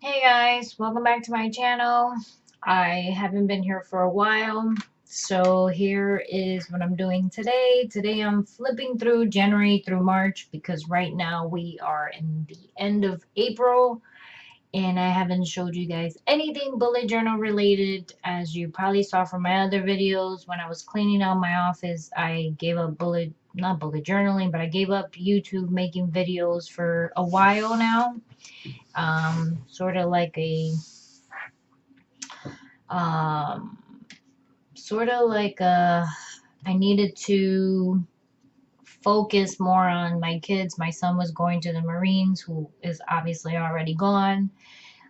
Hey guys, welcome back to my channel. I haven't been here for a while, so here is what I'm doing today. Today I'm flipping through January through March because right now we are in the end of April and I haven't showed you guys anything bullet journal related. As you probably saw from my other videos, when I was cleaning out my office, I gave up not bullet journaling, but I gave up YouTube making videos for a while now. Sort of like a um sort of like I needed to focus more on my kids. My son was going to the Marines, who is obviously already gone.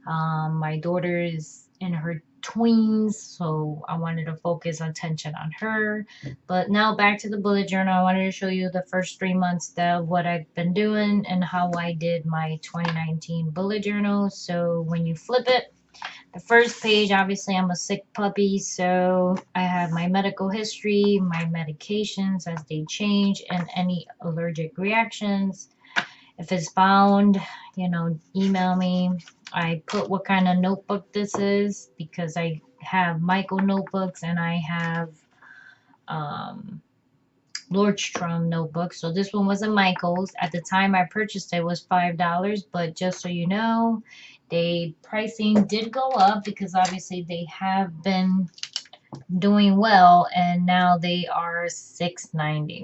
My daughter is in her tweens, so I wanted to focus attention on her. But now back to the bullet journal. I wanted to show you the first 3 months of what I've been doing and how I did my 2019 bullet journal. So when you flip it, the first page, obviously, I'm a sick puppy, so I have my medical history, my medications as they change, and any allergic reactions. If it's found, email me. I put what kind of notebook this is because I have Michael notebooks and I have um, Lordstrom notebooks. So this one was a Michael's. At the time I purchased it was $5, but just so you know, they pricing did go up because obviously they have been doing well and now they are $6.99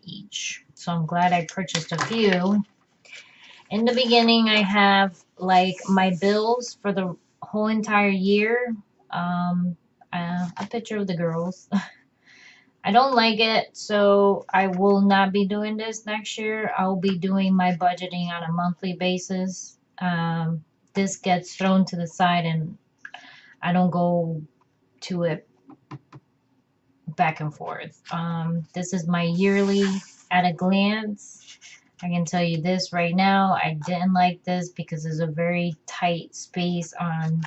each. So I'm glad I purchased a few. In the beginning I have like my bills for the whole entire year. Um, a picture of the girls. I don't like it, so I will not be doing this next year. I'll be doing my budgeting on a monthly basis. This gets thrown to the side and I don't go to it back and forth. This is my yearly at a glance. I can tell you this right now. I didn't like this because there's a very tight space on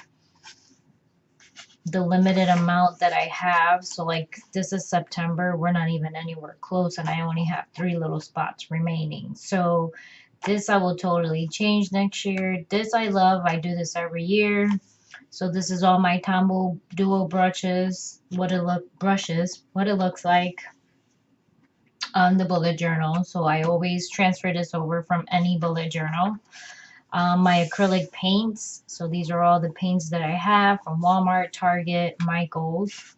the limited amount that I have. So like this is September, we're not even anywhere close and I only have 3 little spots remaining. So this I will totally change next year. This I love. I do this every year. So this is all my Tombow Duo brushes. What it looks like on the bullet journal. So I always transfer this over from any bullet journal. My acrylic paints. So these are all the paints that I have from Walmart, Target, Michaels.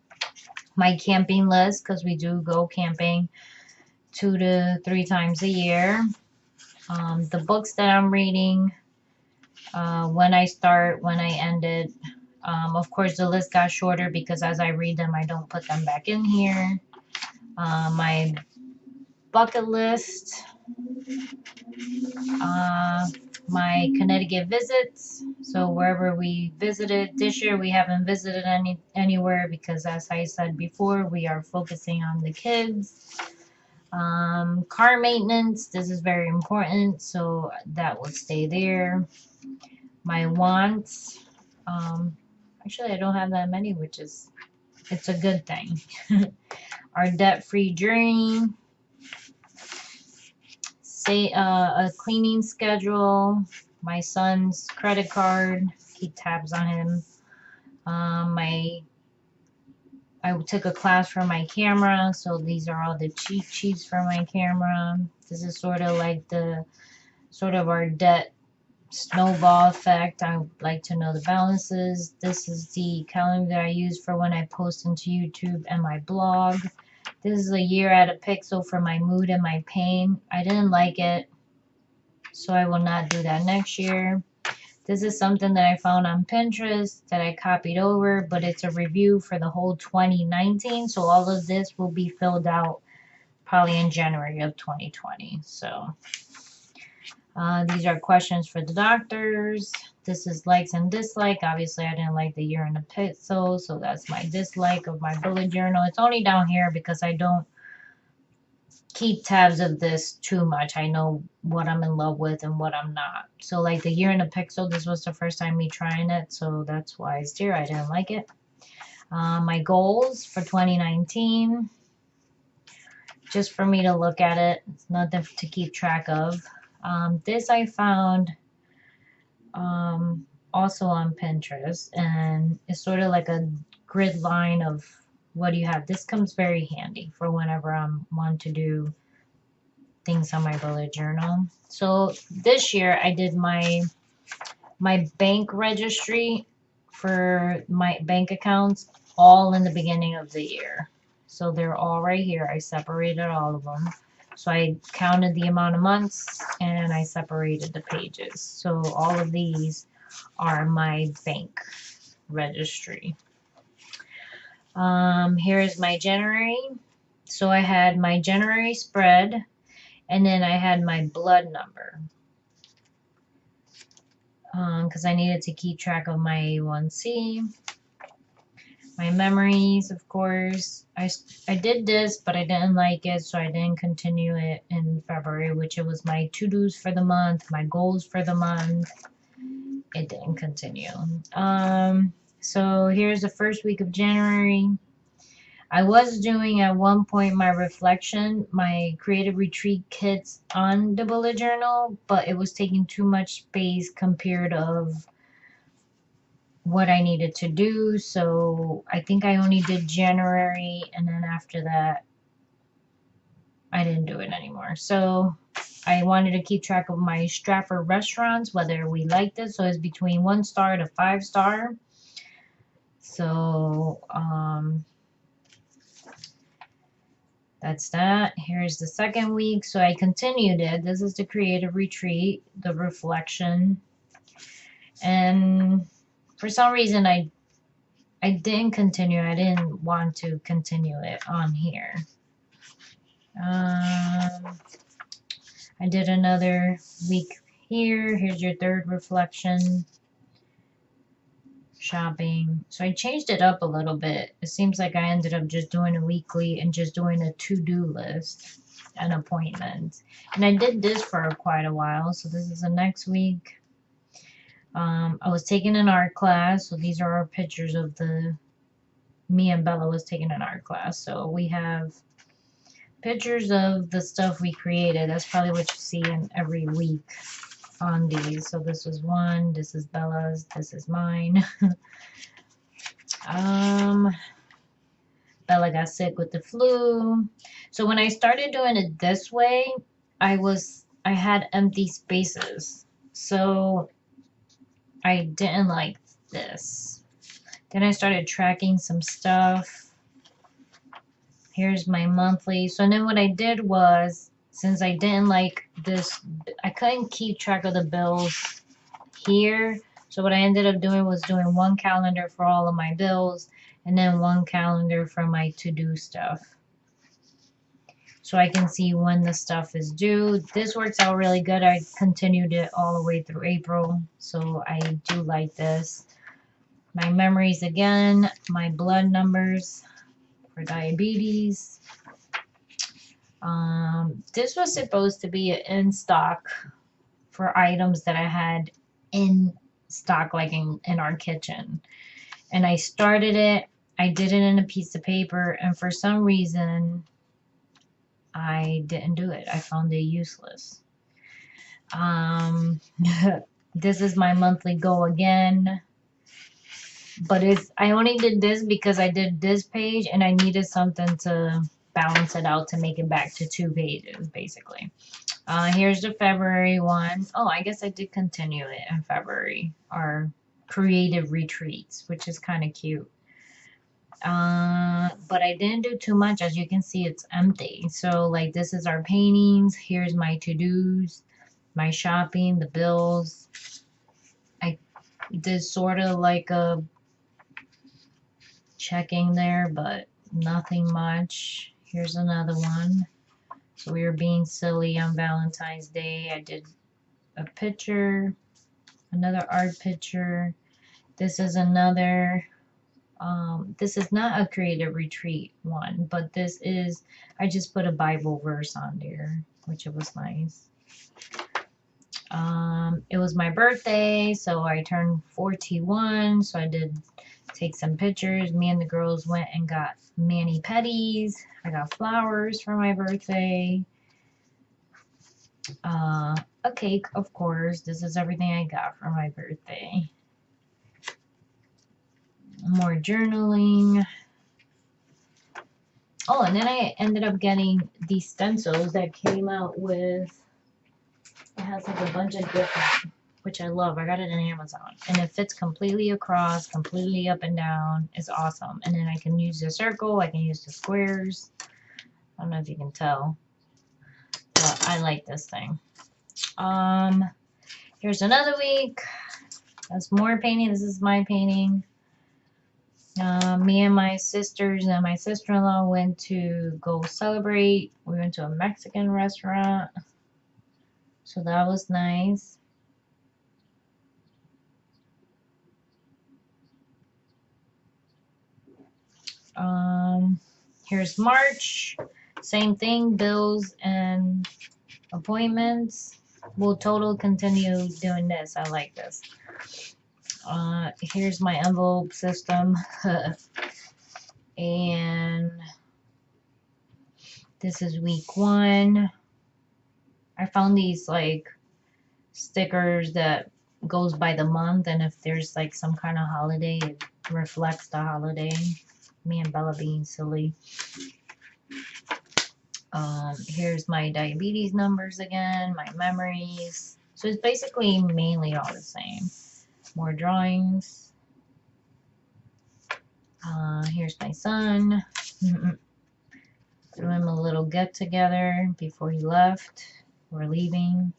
My camping list, because we do go camping 2 to 3 times a year. The books that I'm reading, when I start, when I end it. Of course, the list got shorter because as I read them, I don't put them back in here. My bucket list, uh, my Connecticut visits. So wherever we visited this year, we haven't visited anywhere because, as I said before, we are focusing on the kids. Car maintenance. This is very important, so that will stay there. My wants. Actually, I don't have that many, which is it's a good thing. Our debt-free journey. Say a cleaning schedule, my son's credit card, keep tabs on him. My I took a class for my camera, so these are all the cheat sheets for my camera. This is sort of like the sort of our debt snowball effect. I would like to know the balances. This is the calendar that I use for when I post into YouTube and my blog. This is a year at a pixel for my mood and my pain. I didn't like it, so I will not do that next year. This is something that I found on Pinterest that I copied over, but it's a review for the whole 2019. So all of this will be filled out probably in January of 2020. So these are questions for the doctors. This is likes and dislike. Obviously, I didn't like the year in the pixel, so that's my dislike of my bullet journal. It's only down here because I don't keep tabs of this too much. I know what I'm in love with and what I'm not. So like the year in a pixel, this was the first time me trying it, so that's why it's there. I didn't like it. My goals for 2019, just for me to look at it. It's nothing to keep track of. This I found also on Pinterest, and it's sort of like a grid line of what do you have. This comes very handy for whenever I want to do things on my bullet journal. So this year I did my bank registry for my bank accounts all in the beginning of the year. So they're all right here. I separated all of them. So I counted the amount of months and I separated the pages. So all of these are my bank registry. Here's my January. So I had my January spread, and then I had my blood number. Because I needed to keep track of my A1C. My memories, of course. I did this, but I didn't like it, so I didn't continue it in February, which it was my to-dos for the month, my goals for the month. It didn't continue. So here's the first week of January. I was doing at one point my reflection, my creative retreat kits on the bullet journal, but it was taking too much space compared of what I needed to do. So I think I only did January, and then after that I didn't do it anymore. So I wanted to keep track of my Stratford restaurants, whether we liked it. So it's between 1 star to 5 star. So that's that. Here's the second week. So I continued it. This is the creative retreat, the reflection. And for some reason I didn't continue. I didn't want to continue it on here. I did another week here. Here's your third reflection. Shopping. So I changed it up a little bit. It seems like I ended up just doing a weekly and just doing a to-do list and appointments. And I did this for quite a while. So this is the next week. I was taking an art class. So these are our pictures of me and Bella was taking an art class. So we have pictures of the stuff we created. That's probably what you see in every week on these. So this was one, this is Bella's, this is mine. Bella got sick with the flu. So when I started doing it this way, I had empty spaces. So I didn't like this. Then I started tracking some stuff. Here's my monthly. So then what I did was, since I didn't like this, I couldn't keep track of the bills here. So what I ended up doing was doing one calendar for all of my bills and then one calendar for my to-do stuff. So I can see when the stuff is due. This works out really good. I continued it all the way through April. So I do like this. My memories again, my blood numbers for diabetes. This was supposed to be in stock for items that I had in stock, like in our kitchen. And I started it. I did it in a piece of paper, and for some reason I didn't do it. I found it useless. This is my monthly goal again. But I only did this because I did this page and I needed something to balance it out to make it back to 2 pages, basically. Here's the February one. Oh, I guess I did continue it in February. Our creative retreats, which is kind of cute. But I didn't do too much. As you can see, it's empty. So like this is our paintings. Here's my to-dos, my shopping, the bills. I did sort of like a checking there, but nothing much. Here's another one. So we were being silly on Valentine's Day. I did a picture, another art picture. This is another, this is not a creative retreat one, but this is, I just put a Bible verse on there, which it was nice. It was my birthday, so I turned 41, so I did take some pictures. Me and the girls went and got mani-pedis. I got flowers for my birthday. A cake, of course. This is everything I got for my birthday. more journaling. Oh, and then I ended up getting these stencils that came out with, it has like a bunch of different, which I love. I got it on Amazon. And it fits completely across, completely up and down. It's awesome. And then I can use the circle. I can use the squares. I don't know if you can tell. But I like this thing. Here's another week. That's more painting. This is my painting. Me and my sisters and my sister-in-law went to go celebrate. We went to a Mexican restaurant. So that was nice. Here's March. Same thing, bills and appointments. We'll total continue doing this. I like this. Here's my envelope system. And this is week 1. I found these like stickers that goes by the month, and if there's like some kind of holiday, it reflects the holiday. Me and Bella being silly. Here's my diabetes numbers again, my memories. So it's basically mainly all the same. More drawings. Here's my son. Threw him a little get together before he left. We're leaving.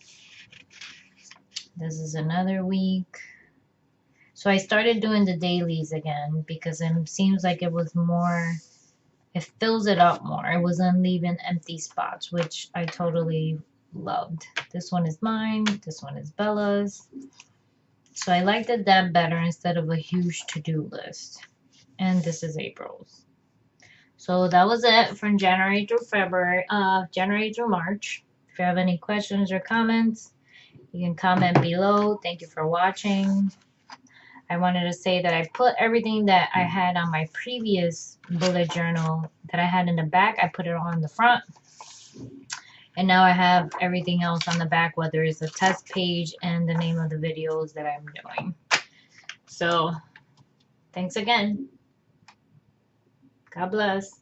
This is another week. So I started doing the dailies again because it seems like it was more, it fills it up more. It wasn't leaving empty spots, which I totally loved. This one is mine. This one is Bella's. So I liked it that better instead of a huge to-do list. And this is April's. So that was it from January through January through March. If you have any questions or comments, you can comment below. Thank you for watching. I wanted to say that I put everything that I had on my previous bullet journal that I had in the back, I put it on the front. And now I have everything else on the back, whether it's a test page and the name of the videos that I'm doing. So, thanks again. God bless.